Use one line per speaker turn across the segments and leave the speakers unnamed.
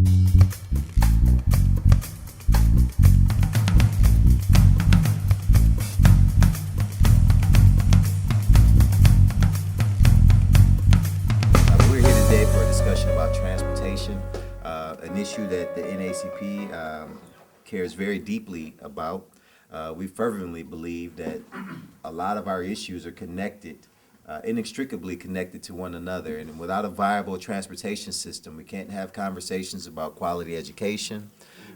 We're here today for a discussion about transportation, an issue that the NAACP cares very deeply about. We fervently believe that a lot of our issues are connected, inextricably connected to one another. And without a viable transportation system, we can't have conversations about quality education.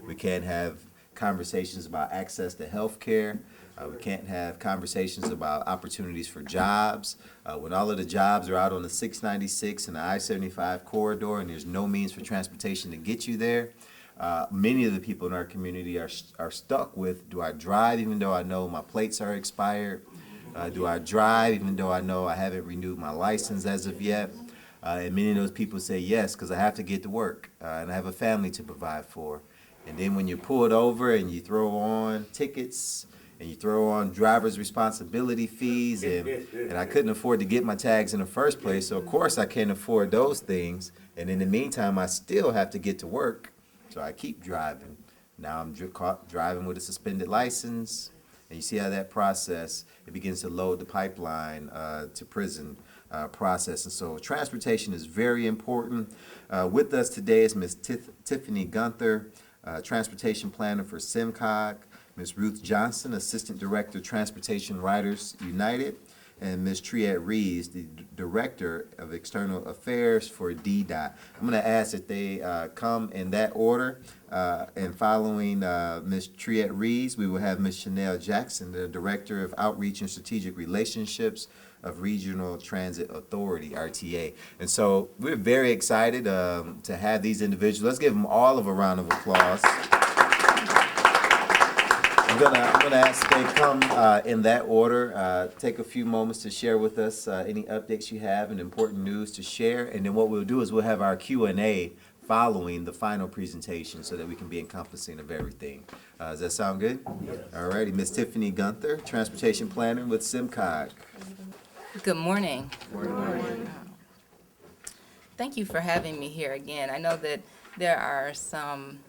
We can't have conversations about access to health care. We can't have conversations about opportunities for jobs. When all of the jobs are out on the 696 and the I-75 corridor and there's no means for transportation to get you there, many of the people in our community are stuck with, do I drive even though I know my plates are expired? Do I drive even though I know I haven't renewed my license as of yet? And many of those people say yes, because I have to get to work and I have a family to provide for. And then when you pull it over and you throw on tickets and you throw on driver's responsibility fees, and I couldn't afford to get my tags in the first place, so of course I can't afford those things. And in the meantime, I still have to get to work, so I keep driving. Now I'm driving with a suspended license, and you see how that process, it begins to load the pipeline to prison process. And so transportation is very important. With us today is Ms. Tiffany Gunther, Transportation Planner for SIMCOG, Ms. Ruth Johnson, Assistant Director, Transportation Riders United, and Ms. Triette Reeves, the Director of External Affairs for DDOT. I'm going to ask that they come in that order, and following Ms. Triette Reeves, we will have Ms. Chanel Jackson, the Director of Outreach and Strategic Relationships of Regional Transit Authority, RTA. And so we're very excited to have these individuals. Let's give them all of a round of applause. I'm gonna ask they come in that order. Take a few moments to share with us any updates you have and important news to share. And then what we'll do is we'll have our Q&A following the final presentation so that we can be encompassing of everything. Does that sound good? Yes. All righty. Ms. Tiffany Gunther, Transportation Planner with SIMCOG.
Good morning.
Good morning.
Thank you for having me here again. I know that there are some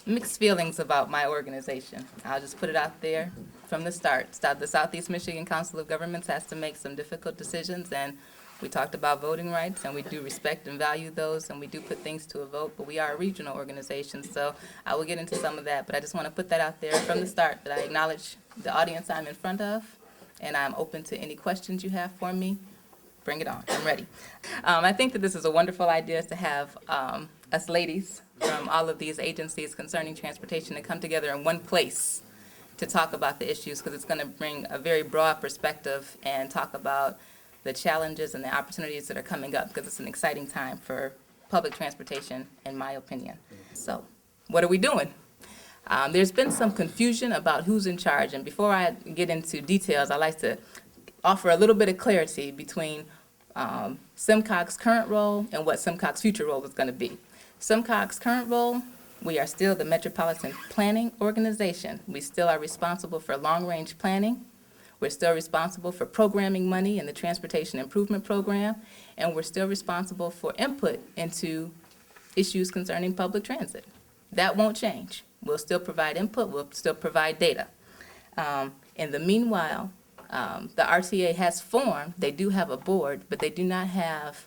mixed feelings about my organization. I'll just put it out there from the start. The Southeast Michigan Council of Governments has to make some difficult decisions, and we talked about voting rights, and we do respect and value those, and we do put things to a vote, but we are a regional organization, so I will get into some of that, but I just want to put that out there from the start, that I acknowledge the audience I'm in front of, and I'm open to any questions you have for me. Bring it on. I'm ready. I think that this is a wonderful idea to have us ladies from all of these agencies concerning transportation to come together in one place to talk about the issues, because it's going to bring a very broad perspective and talk about the challenges and the opportunities that are coming up, because it's an exciting time for public transportation, in my opinion. So, what are we doing? There's been some confusion about who's in charge, and before I get into details, I'd like to offer a little bit of clarity between SIMCOG's current role and what SIMCOG's future role is going to be. SIMCOG's current role, we are still the Metropolitan Planning Organization. We still are responsible for long-range planning. We're still responsible for programming money in the Transportation Improvement Program, and we're still responsible for input into issues concerning public transit. That won't change. We'll still provide input, we'll still provide data. In the meanwhile, the RTA has formed, they do have a board, but they do not have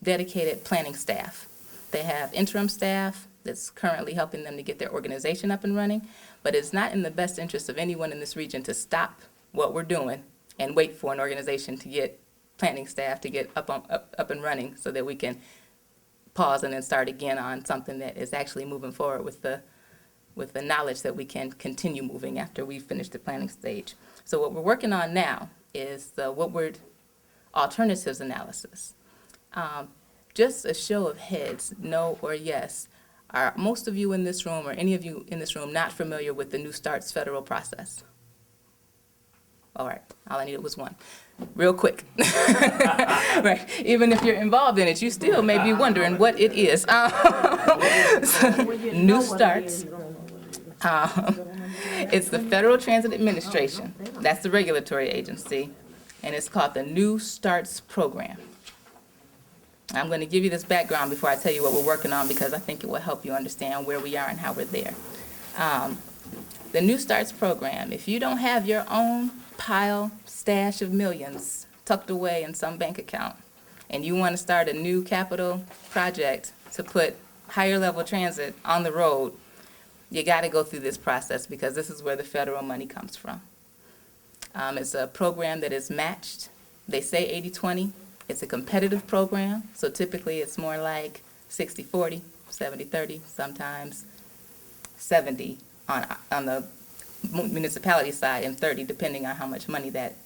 dedicated planning staff. They have interim staff that's currently helping them to get their organization up and running, but it's not in the best interest of anyone in this region to stop what we're doing and wait for an organization to get planning staff to get up and running so that we can pause and then start again on something that is actually moving forward with the knowledge that we can continue moving after we finish the planning stage. So what we're working on now is the Woodward alternatives analysis. Just a show of heads, no or yes. Are most of you in this room or any of you in this room not familiar with the New Starts federal process? All right, all I needed was one. Real quick. Right. Even if you're involved in it, you still may be wondering what it is. New Starts. It's the Federal Transit Administration. That's the regulatory agency, and it's called the New Starts Program. I'm going to give you this background before I tell you what we're working on, because I think it will help you understand where we are and how we're there. The New Starts program, if you don't have your own stash of millions tucked away in some bank account, and you want to start a new capital project to put higher level transit on the road, you got to go through this process, because this is where the federal money comes from. It's a program that is matched. They say 80-20. It's a competitive program, so typically it's more like 60-40, 70-30, sometimes 70 on the municipality side and 30 depending on how much money that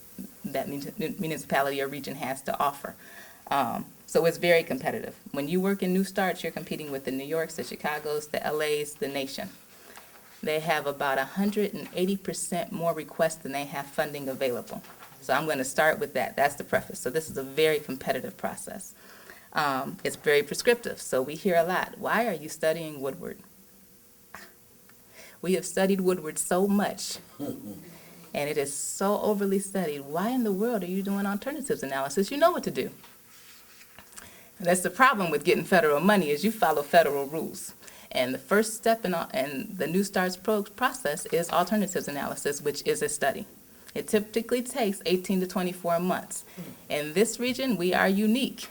municipality or region has to offer. So it's very competitive. When you work in New Starts, you're competing with the New Yorks, the Chicagos, the LAs, the nation. They have about 180% more requests than they have funding available. So I'm going to start with that. That's the preface. So this is a very competitive process. It's very prescriptive. So we hear a lot, why are you studying Woodward? We have studied Woodward so much, and it is so overly studied. Why in the world are you doing alternatives analysis? You know what to do. And that's the problem with getting federal money, is you follow federal rules. And the first step in the New Starts process is alternatives analysis, which is a study. It typically takes 18 to 24 months. In this region, we are unique.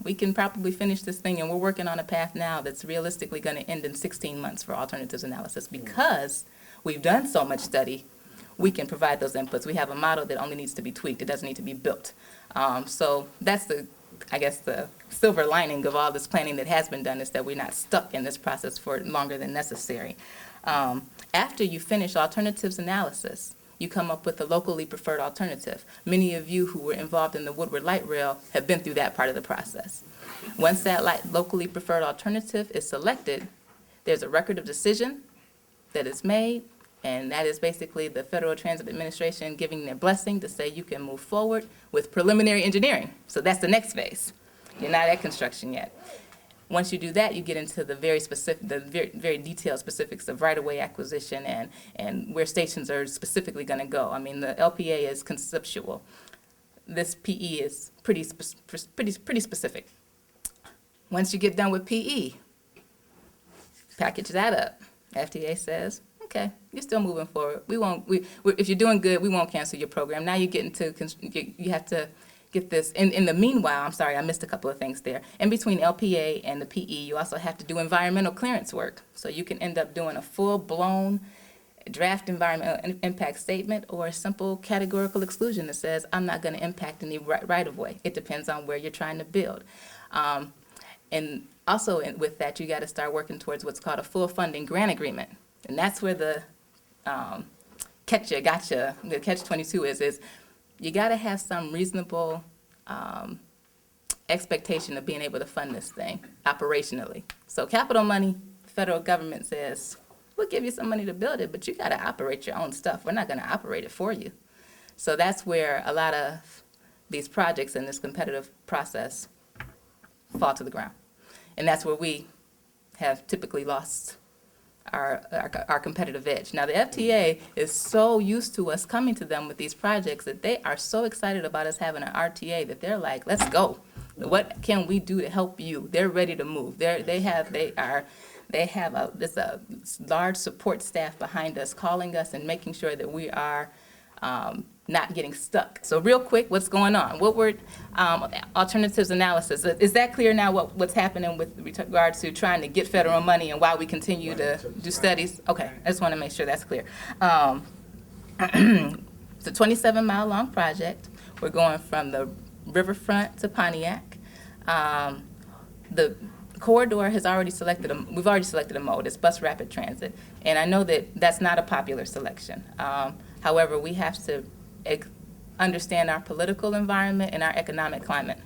We can probably finish this thing, and we're working on a path now that's realistically going to end in 16 months for alternatives analysis, because we've done so much study. We can provide those inputs. We have a model that only needs to be tweaked. It doesn't need to be built. So that's I guess the silver lining of all this planning that has been done, is that we're not stuck in this process for longer than necessary. After you finish alternatives analysis, you come up with a locally preferred alternative. Many of you who were involved in the Woodward Light Rail have been through that part of the process. Once that locally preferred alternative is selected, there's a record of decision that is made, and that is basically the Federal Transit Administration giving their blessing to say you can move forward with preliminary engineering. So that's the next phase. You're not at construction yet. Once you do that, you get into the very specific, very detailed specifics of right-of-way acquisition and where stations are specifically going to go. I mean, the LPA is conceptual. This PE is pretty specific. Once you get done with PE, package that up. FTA says, okay, you're still moving forward. If you're doing good, we won't cancel your program. Now you get into, you have to get this. In the meanwhile, I'm sorry, I missed a couple of things there. In between LPA and the PE, you also have to do environmental clearance work. So you can end up doing a full-blown draft environmental impact statement, or a simple categorical exclusion that says, I'm not going to impact any right-of-way. It depends on where you're trying to build. And also with that, you got to start working towards what's called a full funding grant agreement. And that's where the the catch-22 is you got to have some reasonable expectation of being able to fund this thing operationally. So capital money, the federal government says, we'll give you some money to build it, but you got to operate your own stuff. We're not going to operate it for you. So that's where a lot of these projects in this competitive process fall to the ground. And that's where we have typically lost our competitive edge. Now, the FTA is so used to us coming to them with these projects that they are so excited about us having an RTA that they're like, let's go. What can we do to help you? They're ready to move. They have a large support staff behind us, calling us and making sure that we are not getting stuck. So real quick, what's going on? Woodward alternatives analysis. Is that clear now what's happening with regard to trying to get federal money and why we continue to do studies? Okay, I just want to make sure that's clear. It's a 27-mile long project. We're going from the riverfront to Pontiac. The corridor has already selected we've already selected a mode. It's bus rapid transit. And I know that that's not a popular selection. However, we have to understand our political environment and our economic climate.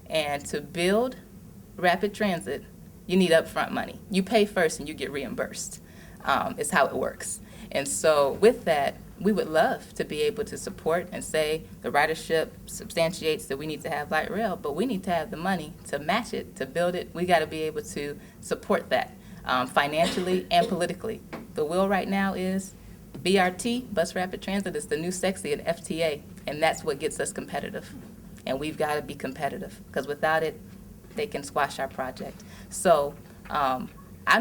And to build rapid transit, you need upfront money. You pay first and you get reimbursed, is how it works. And so with that, we would love to be able to support and say the ridership substantiates that we need to have light rail, but we need to have the money to match it, to build it. We got to be able to support that financially and politically. The will right now is BRT, bus rapid transit, is the new sexy at FTA, and that's what gets us competitive. And we've got to be competitive, because without it, they can squash our project. So I'm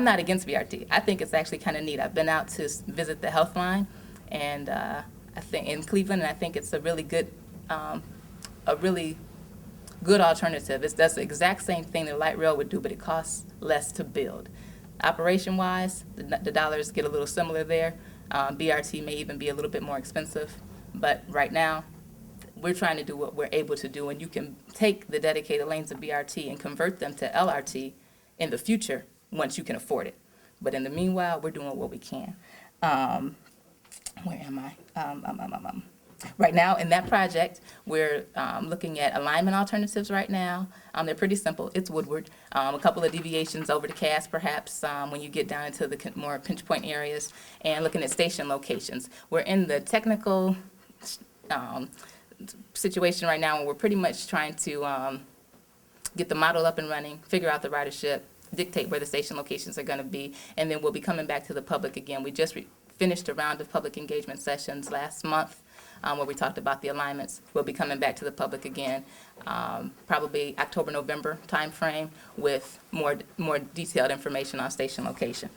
not against BRT. I think it's actually kind of neat. I've been out to visit the Health Line, and I think in Cleveland, and I think it's a really good alternative. It does the exact same thing that light rail would do, but it costs less to build. Operation-wise, the dollars get a little similar there. BRT may even be a little bit more expensive, but right now, we're trying to do what we're able to do, and you can take the dedicated lanes of BRT and convert them to LRT in the future once you can afford it. But in the meanwhile, we're doing what we can. Where am I? Right now, in that project, we're looking at alignment alternatives right now. They're pretty simple. It's Woodward. A couple of deviations over to Cass, perhaps, when you get down into the more pinch point areas, and looking at station locations. We're in the technical situation right now where we're pretty much trying to get the model up and running, figure out the ridership, dictate where the station locations are going to be, and then we'll be coming back to the public again. We just finished a round of public engagement sessions last month where we talked about the alignments. We'll be coming back to the public again, probably October, November timeframe, with more detailed information on station location.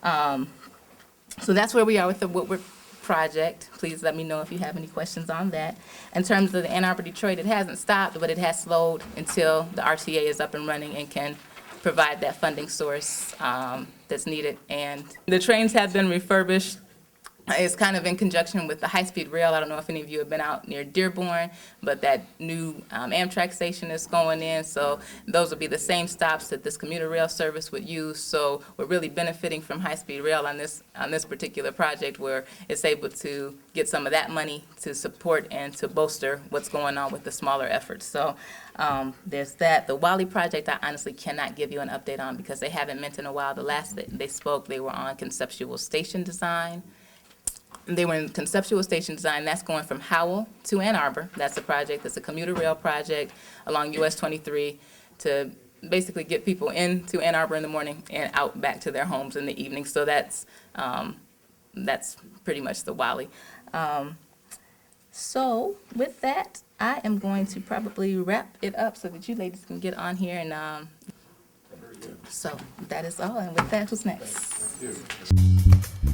So that's where we are with the Woodward project. Please let me know if you have any questions on that. In terms of the Ann Arbor, Detroit, it hasn't stopped, but it has slowed until the RTA is up and running and can provide that funding source that's needed. And the trains have been refurbished. It's kind of in conjunction with the high-speed rail. I don't know if any of you have been out near Dearborn, but that new Amtrak station is going in, so those will be the same stops that this commuter rail service would use. So we're really benefiting from high-speed rail on this particular project, where it's able to get some of that money to support and to bolster what's going on with the smaller efforts. So there's that. The Wally project, I honestly cannot give you an update on because they haven't met in a while. The last that they spoke, they were on conceptual station design. They were in conceptual station design. That's going from Howell to Ann Arbor. That's a project. That's a commuter rail project along US 23 to basically get people into Ann Arbor in the morning and out back to their homes in the evening. So that's pretty much the Wally. So with that, I am going to probably wrap it up so that you ladies can get on here. And so that is all. And with that, who's next?
Thank you.